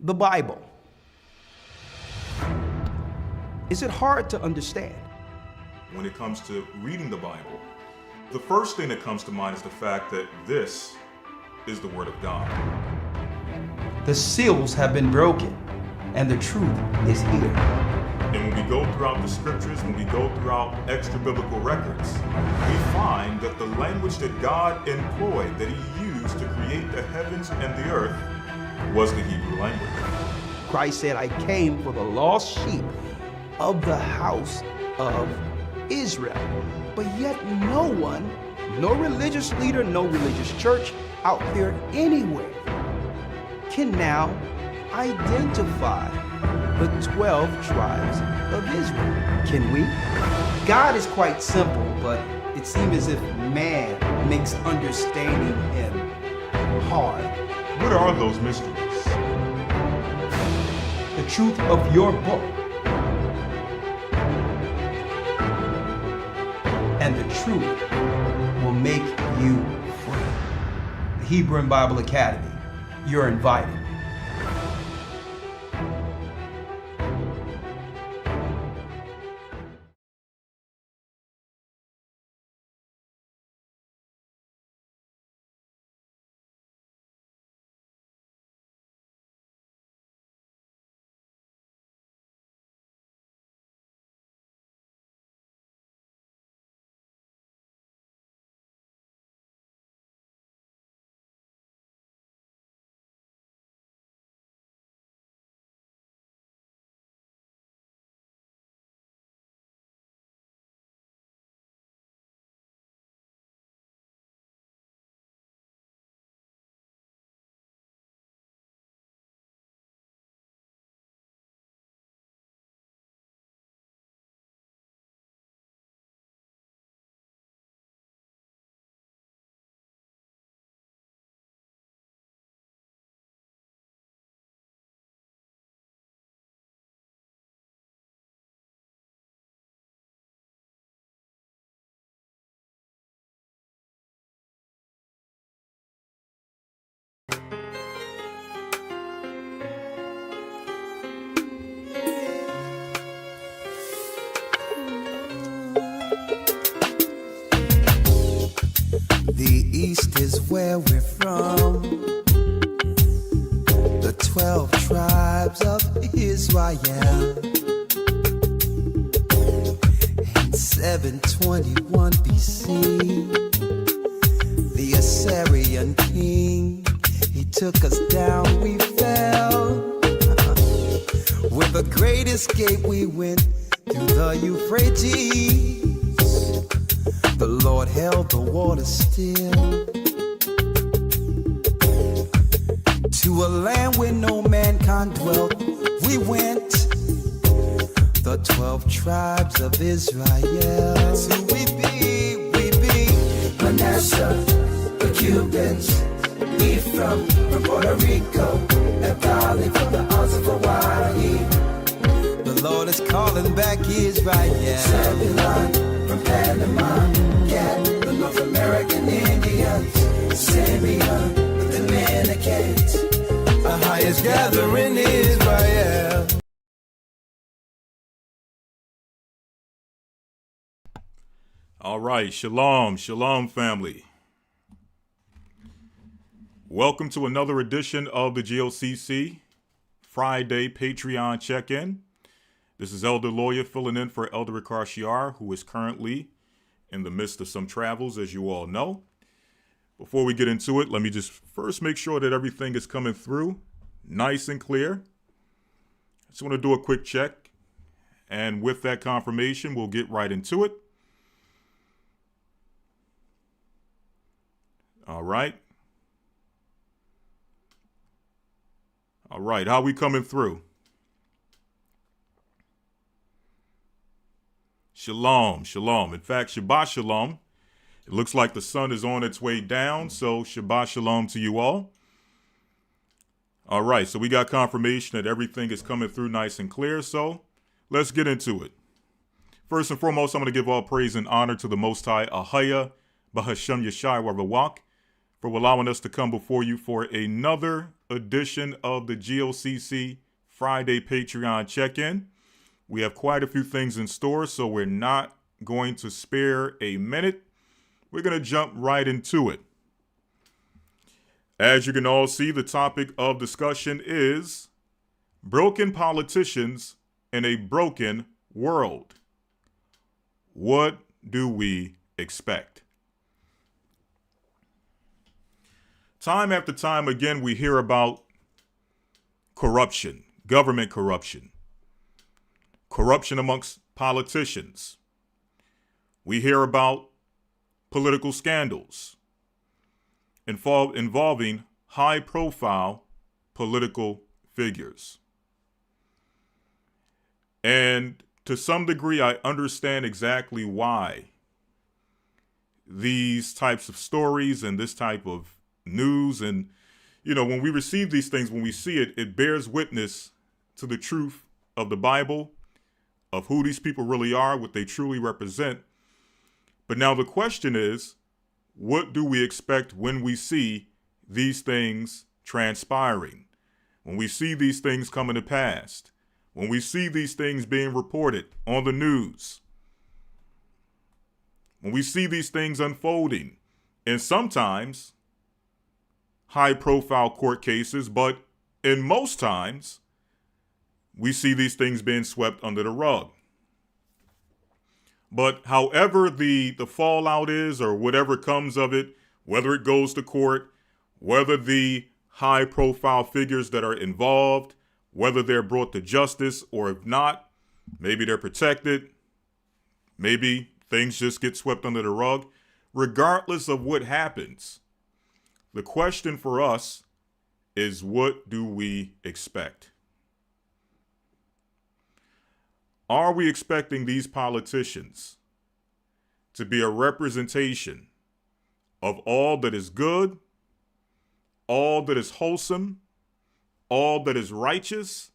The Bible. Is it hard to understand? When it comes to reading the Bible, the first thing that comes to mind is the fact that this is the Word of God. The seals have been broken, and the truth is here. And when we go throughout the scriptures, when we go throughout extra biblical records, we find that the language that God employed, that He used to create the heavens and the earth, was the Hebrew language. Christ said, I came for the lost sheep of the house of Israel. But yet no one, no religious leader, no religious church out there anywhere can now identify the 12 tribes of Israel. Can we? God is quite simple, but it seems as if man makes understanding Him hard. What are those mysteries? The truth of your book and the truth will make you free. The Hebrew and Bible Academy, you're invited. The East is where we're from. The 12 tribes of Israel. In 721 BC, the Assyrian king, he took us down, we fell. With a great escape we went through the Euphrates. The Lord held the water still. To a land where no mankind dwelt, we went. The 12 tribes of Israel. That's who we be, Manasseh, the Cubans, Ephraim from Puerto Rico, Naphtali from the Isles of Hawaii. The Lord is calling back Israel. Zebulun from Panama, Gad, the North American Indians, Simeon, the Dominicans, the highest gathering in Israel. All right, shalom, shalom family. Welcome to another edition of the GOCC Friday Patreon check-in. This is Elder Lawya filling in for Elder Rawchaa, who is currently in the midst of some travels, as you all know. Before we get into it, let me just first make sure that everything is coming through nice and clear. I just want to do a quick check. And with that confirmation, we'll get right into it. All right. All right, how we coming through? Shalom, shalom. In fact, Shabbat shalom. It looks like the sun is on its way down, so Shabbat shalom to you all. All right, so we got confirmation that everything is coming through nice and clear, so let's get into it. First and foremost, I'm going to give all praise and honor to the Most High, Ahaya, Bahashem Yeshai Wavawak, for allowing us to come before you for another edition of the GOCC Friday Patreon check-in. We have quite a few things in store, so we're not going to spare a minute. We're going to jump right into it. As you can all see, the topic of discussion is broken politicians in a broken world. What do we expect? Time after time, again, we hear about corruption, government corruption, corruption amongst politicians. We hear about political scandals involving high-profile political figures. And to some degree, I understand exactly why these types of stories and this type of news and, when we receive these things, when we see it, it bears witness to the truth of the Bible, of who these people really are, what they truly represent. But now the question is, what do we expect when we see these things transpiring? When we see these things coming to pass? When we see these things being reported on the news? When we see these things unfolding, and sometimes high-profile court cases, but in most times, we see these things being swept under the rug. But however the fallout is, or whatever comes of it, whether it goes to court, whether the high-profile figures that are involved, whether they're brought to justice, or if not, maybe they're protected, maybe things just get swept under the rug. Regardless of what happens, the question for us is, what do we expect? Are we expecting these politicians to be a representation of all that is good, all that is wholesome, all that is righteous,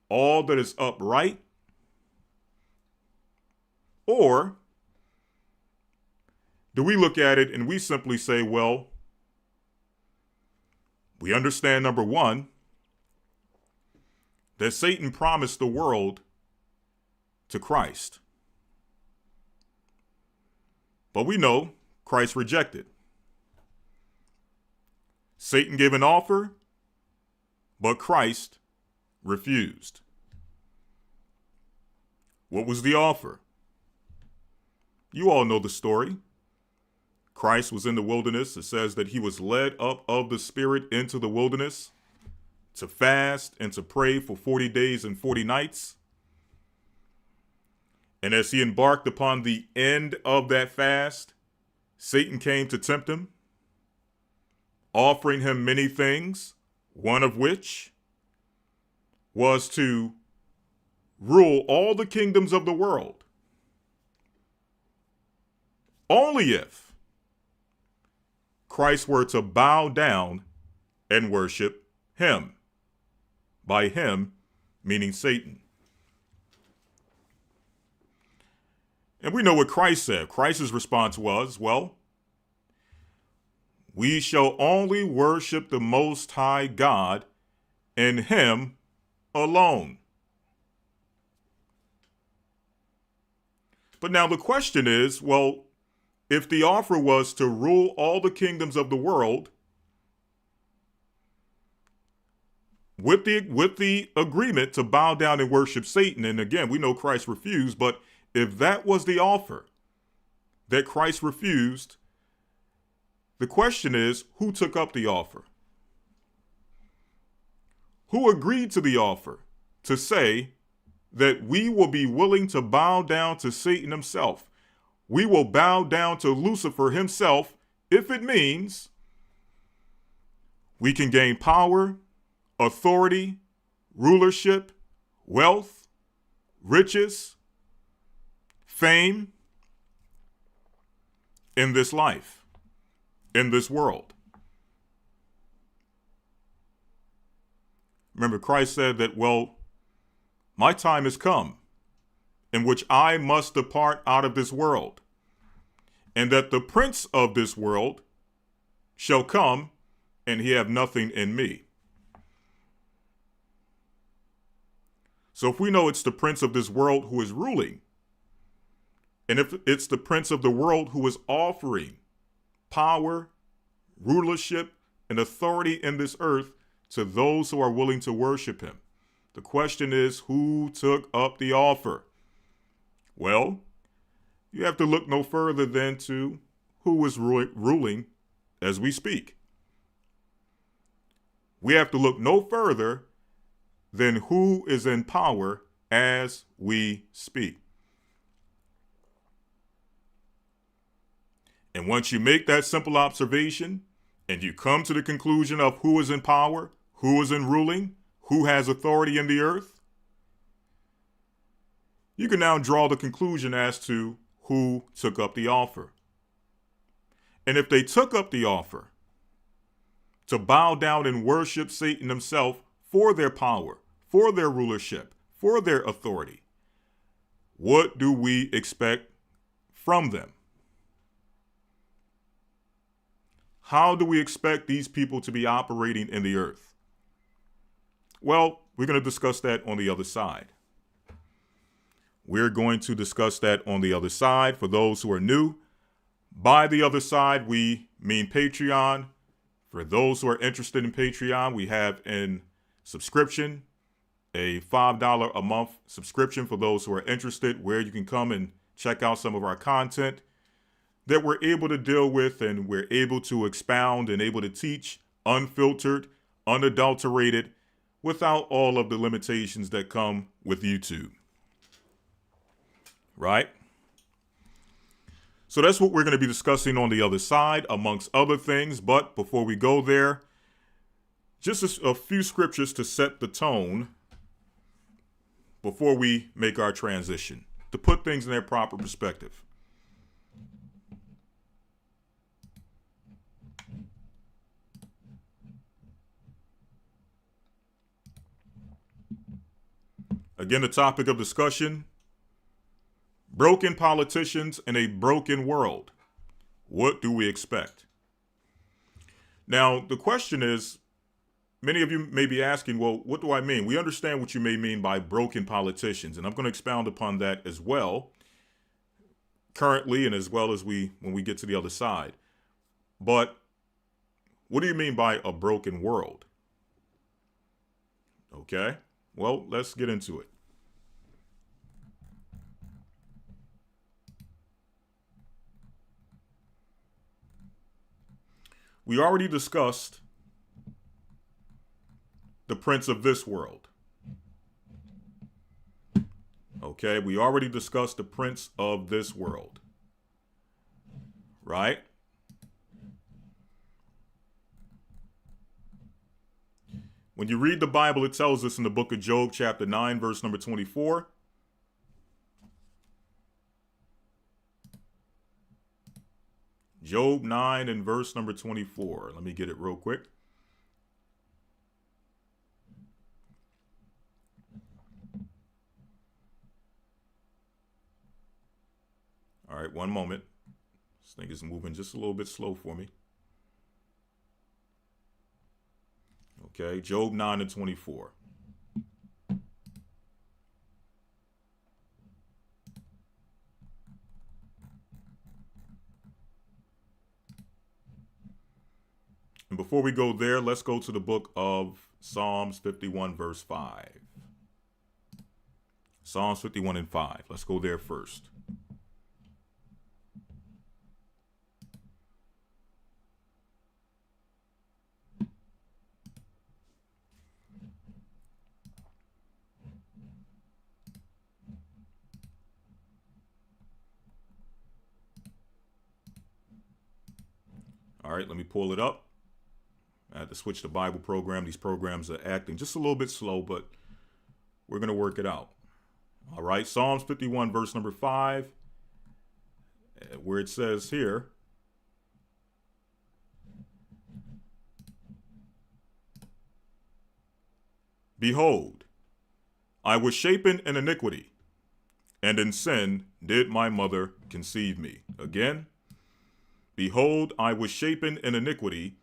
all that is upright? Or do we look at it and we simply say, well, we understand, number one, that Satan promised the world to Christ. But we know Christ rejected. Satan gave an offer, but Christ refused. What was the offer? You all know the story. Christ was in the wilderness. It says that he was led up of the Spirit into the wilderness to fast and to pray for 40 days and 40 nights. And as he embarked upon the end of that fast, Satan came to tempt him, offering him many things, one of which was to rule all the kingdoms of the world. Only if Christ were to bow down and worship him. By him, meaning Satan. And we know what Christ said. Christ's response was, well, we shall only worship the Most High God and him alone. But now the question is, well, if the offer was to rule all the kingdoms of the world, with the agreement to bow down and worship Satan, and again, we know Christ refused, but if that was the offer that Christ refused, the question is, who took up the offer? Who agreed to the offer to say that we will be willing to bow down to Satan himself? We will bow down to Lucifer himself if it means we can gain power, authority, rulership, wealth, riches, fame in this life, in this world. Remember, Christ said that, well, my time has come in which I must depart out of this world, and that the prince of this world shall come, and he have nothing in me. So if we know it's the prince of this world who is ruling, and if it's the prince of the world who is offering power, rulership, and authority in this earth to those who are willing to worship him, the question is, who took up the offer? Well, you have to look no further than to who is ruling as we speak. We have to look no further than who is in power as we speak. And once you make that simple observation and you come to the conclusion of who is in power, who is in ruling, who has authority in the earth, you can now draw the conclusion as to who took up the offer. And if they took up the offer to bow down and worship Satan himself for their power, for their rulership, for their authority, what do we expect from them? How do we expect these people to be operating in the earth? Well, we're going to discuss that on the other side. We're going to discuss that on the other side. For those who are new, by the other side, we mean Patreon. For those who are interested in Patreon, we have in subscription a $5 a month subscription for those who are interested, where you can come and check out some of our content that we're able to deal with, and we're able to expound and able to teach unfiltered, unadulterated, without all of the limitations that come with YouTube. Right? So that's what we're going to be discussing on the other side, amongst other things. But before we go there, just a few scriptures to set the tone before we make our transition, to put things in their proper perspective. Again, the topic of discussion: broken politicians in a broken world. What do we expect? Now, the question is, many of you may be asking, well, what do I mean? We understand what you may mean by broken politicians, and I'm going to expound upon that as well, currently, and as well as when we get to the other side. But what do you mean by a broken world? Okay, well, let's get into it. We already discussed the prince of this world. Okay, we already discussed the prince of this world. Right? When you read the Bible, it tells us in the book of Job, chapter 9, verse number 24. Job 9 and verse number 24. Let me get it real quick. All right, one moment. This thing is moving just a little bit slow for me. Okay, Job 9 and 24. And before we go there, let's go to the book of Psalms 51, verse 5. Psalms 51 and 5. Let's go there first. All right, let me pull it up. I had to switch the Bible program. These programs are acting just a little bit slow, but we're going to work it out. All right, Psalms 51, verse number 5, where it says here, "Behold, I was shapen in iniquity, and in sin did my mother conceive me." Again, "Behold, I was shapen in iniquity,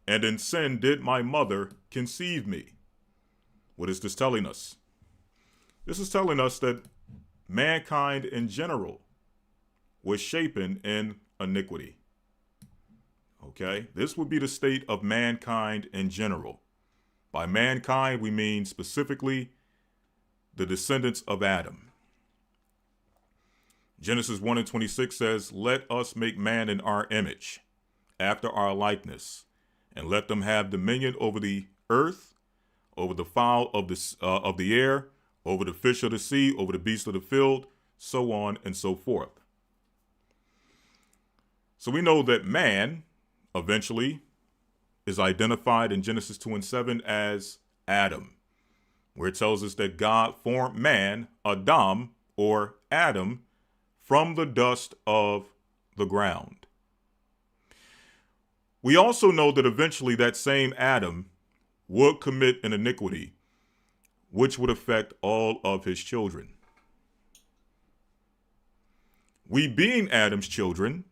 and in sin did my mother conceive me." What is this telling us? This is telling us that mankind in general was shapen in iniquity. Okay, this would be the state of mankind in general. By mankind, we mean specifically the descendants of Adam. Genesis 1:26 says, "Let us make man in our image, after our likeness, and let them have dominion over the earth, over the fowl of the air, over the fish of the sea, over the beasts of the field, so on and so forth." So we know that man eventually is identified in Genesis 2:7 as Adam, where it tells us that God formed man, Adam, or Adam, from the dust of the ground. We also know that eventually that same Adam would commit an iniquity, which would affect all of his children. We, being Adam's children,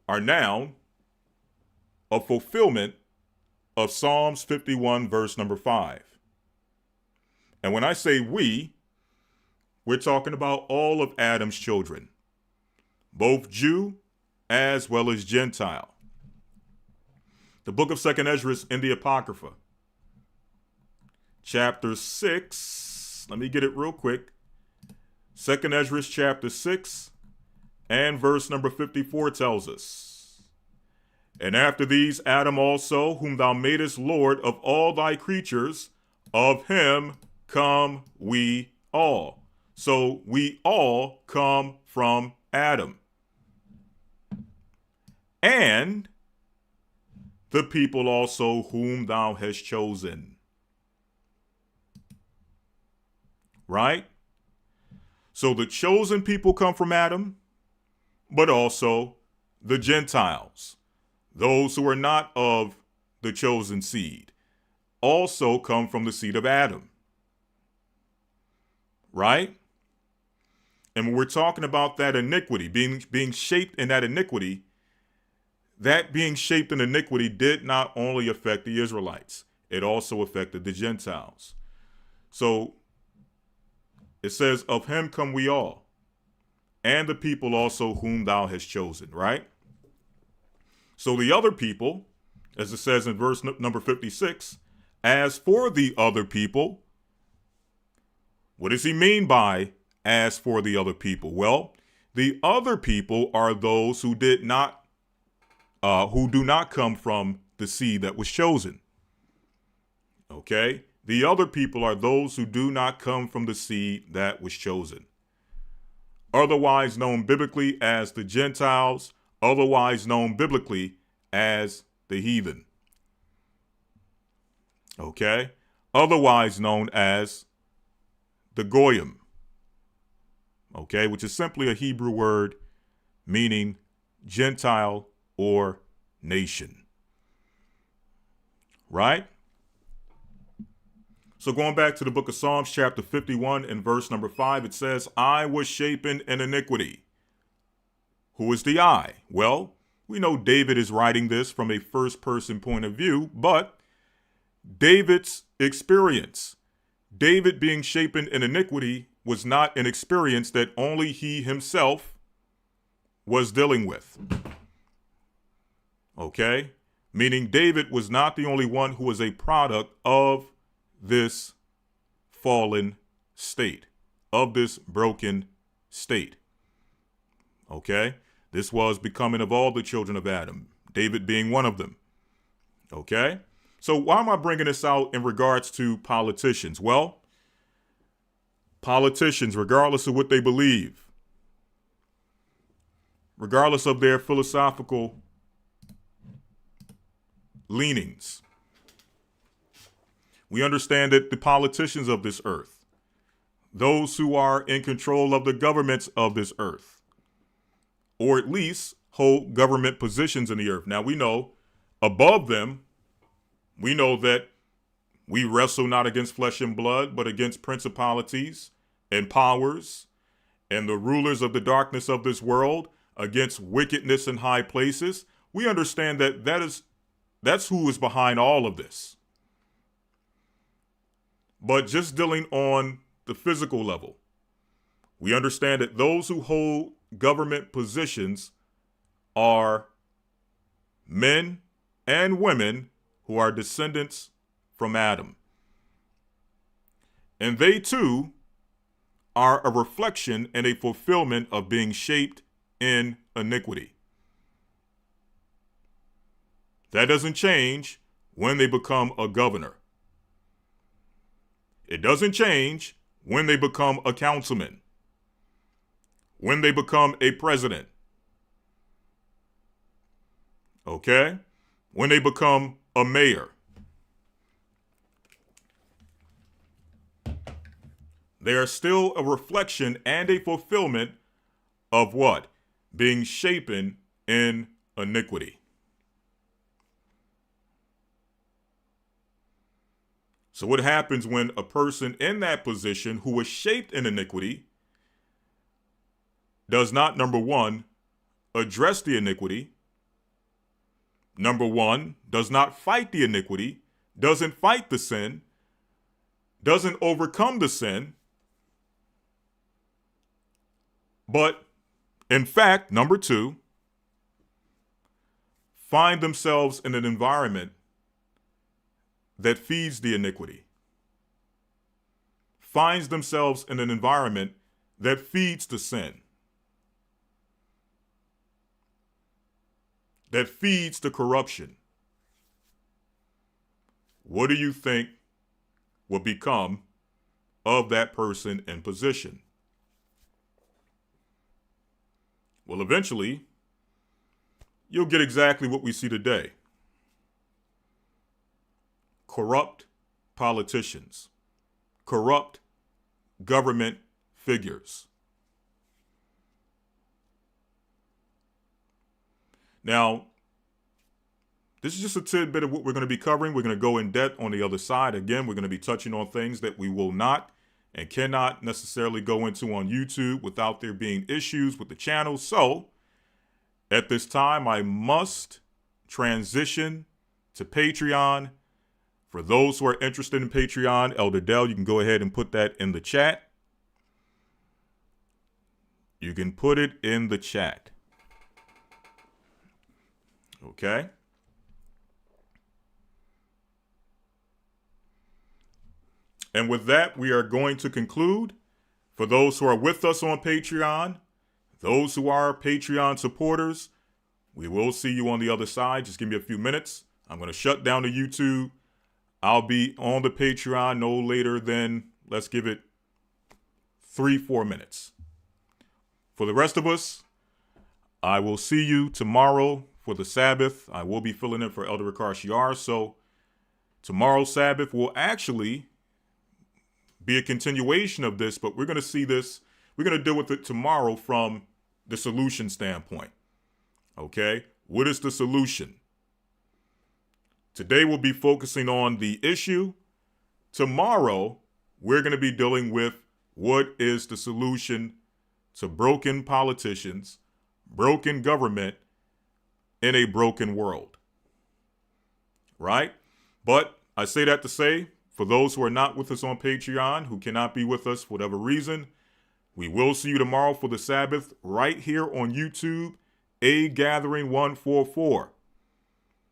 are now a fulfillment of Psalms 51, verse number 5. And when I say we, we're talking about all of Adam's children, both Jew as well as Gentile. The book of 2nd Ezra in the Apocrypha, chapter 6, let me get it real quick. 2nd Ezra chapter 6 and verse number 54 tells us, "And after these Adam also, whom thou madest Lord of all thy creatures, of him come we all." So we all come from Adam. "And the people also whom thou hast chosen." Right? So the chosen people come from Adam, but also the Gentiles, those who are not of the chosen seed, also come from the seed of Adam. Right? And when we're talking about that iniquity, being shaped in that iniquity, that being shaped in iniquity did not only affect the Israelites, it also affected the Gentiles. So it says, "Of him come we all, and the people also whom thou hast chosen," right? So the other people, as it says in verse number 56, "As for the other people," what does he mean by "as for the other people"? Well, the other people are those who do not come from the seed that was chosen. Okay? The other people are those who do not come from the seed that was chosen, otherwise known biblically as the Gentiles, otherwise known biblically as the heathen. Okay? Otherwise known as the Goyim. Okay? Which is simply a Hebrew word meaning Gentile or nation. Right? So going back to the book of Psalms, chapter 51 and verse number 5, it says, "I was shapen in iniquity." Who is the I? Well, we know David is writing this from a first-person point of view, but David's experience, David being shapen in iniquity, was not an experience that only he himself was dealing with. Okay? Meaning David was not the only one who was a product of this fallen state, of this broken state. Okay? This was becoming of all the children of Adam, David being one of them. Okay? So why am I bringing this out in regards to politicians? Well, politicians, regardless of what they believe, regardless of their philosophical leanings, we understand that the politicians of this earth, those who are in control of the governments of this earth, or at least hold government positions in the earth. Now we know above them, we know that we wrestle not against flesh and blood, but against principalities and powers and the rulers of the darkness of this world, against wickedness in high places. We understand that that's who is behind all of this. But just dealing on the physical level. We understand that those who hold government positions are men and women who are descendants from Adam. And they too are a reflection and a fulfillment of being shaped in iniquity. That doesn't change when they become a governor. It doesn't change when they become a councilman, when they become a president. Okay? When they become a mayor. They are still a reflection and a fulfillment of what? Being shapen in iniquity. So what happens when a person in that position who was shaped in iniquity does not, number one, address the iniquity, number one, does not fight the iniquity, doesn't fight the sin, doesn't overcome the sin, but in fact, number two, find themselves in an environment that feeds the iniquity, finds themselves in an environment that feeds the sin, that feeds the corruption. What do you think will become of that person in position? Well, eventually, you'll get exactly what we see today. Corrupt politicians, corrupt government figures. Now, this is just a tidbit of what we're going to be covering. We're going to go in depth on the other side. Again, we're going to be touching on things that we will not and cannot necessarily go into on YouTube without there being issues with the channel. So, at this time, I must transition to Patreon. For those who are interested in Patreon, Elder Dell, you can go ahead and put that in the chat. You can put it in the chat. Okay? And with that, we are going to conclude. For those who are with us on Patreon, those who are Patreon supporters, we will see you on the other side. Just give me a few minutes. I'm going to shut down the YouTube. I'll be on the Patreon no later than, let's give it 3-4 minutes. For the rest of us, I will see you tomorrow for the Sabbath. I will be filling in for Elder Rawchaa. So tomorrow's Sabbath will actually be a continuation of this, but we're going to see this. We're going to deal with it tomorrow from the solution standpoint. Okay? What is the solution? Today we'll be focusing on the issue. Tomorrow, we're going to be dealing with what is the solution to broken politicians, broken government, in a broken world. Right? But I say that to say, for those who are not with us on Patreon, who cannot be with us for whatever reason, we will see you tomorrow for the Sabbath right here on YouTube, A Gathering 144.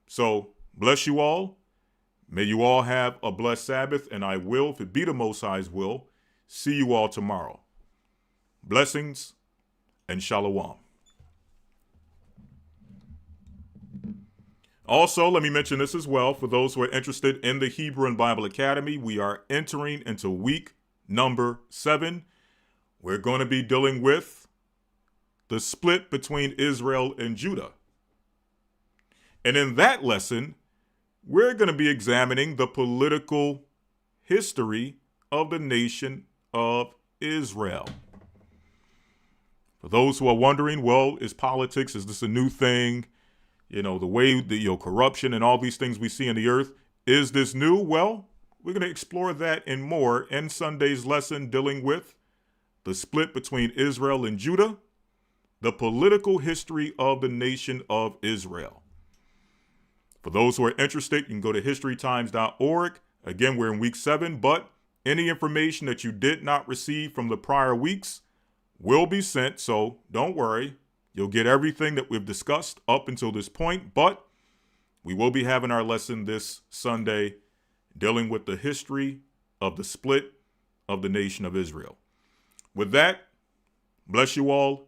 So, bless you all. May you all have a blessed Sabbath, and I will, if it be the Most High's will, see you all tomorrow. Blessings and shalom. Also, let me mention this as well. For those who are interested in the Hebrew and Bible Academy, we are entering into week number 7. We're going to be dealing with the split between Israel and Judah. And in that lesson, we're going to be examining the political history of the nation of Israel. For those who are wondering, well, is politics, is this a new thing? You know, the way the corruption and all these things we see in the earth, is this new? Well, we're going to explore that and more in Sunday's lesson dealing with the split between Israel and Judah, the political history of the nation of Israel. For those who are interested, you can go to historytimes.org. Again, we're in week 7, but Any information that you did not receive from the prior weeks will be sent, so don't worry. You'll get everything that we've discussed up until this point, but we will be having our lesson this Sunday dealing with the history of the split of the nation of Israel. With that, bless you all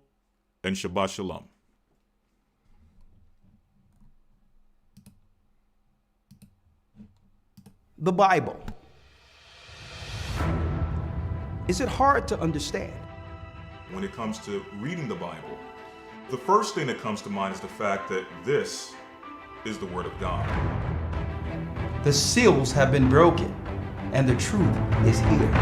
and Shabbat Shalom. The Bible. Is it hard to understand? When it comes to reading the Bible, the first thing that comes to mind is the fact that this is the Word of God. The seals have been broken, and the truth is here.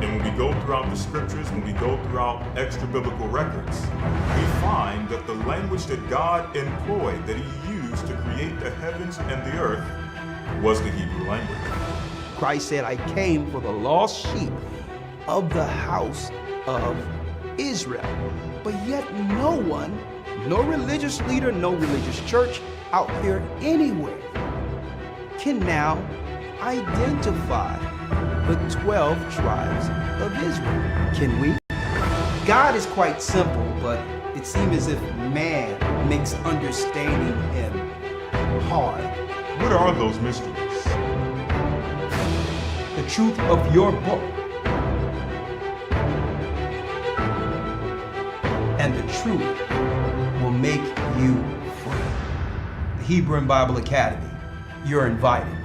And when we go throughout the scriptures, when we go throughout extra biblical records, we find that the language that God employed, that He used to create the heavens and the earth, was the Hebrew language. Christ said, I came for the lost sheep of the house of Israel. But yet no one, no religious leader, no religious church out there anywhere can now identify the 12 tribes of Israel. Can we? God is quite simple, but it seems as if man makes understanding Him hard. What are those mysteries? The truth of your book and the truth will make you free. The Hebrew and Bible Academy, you're invited.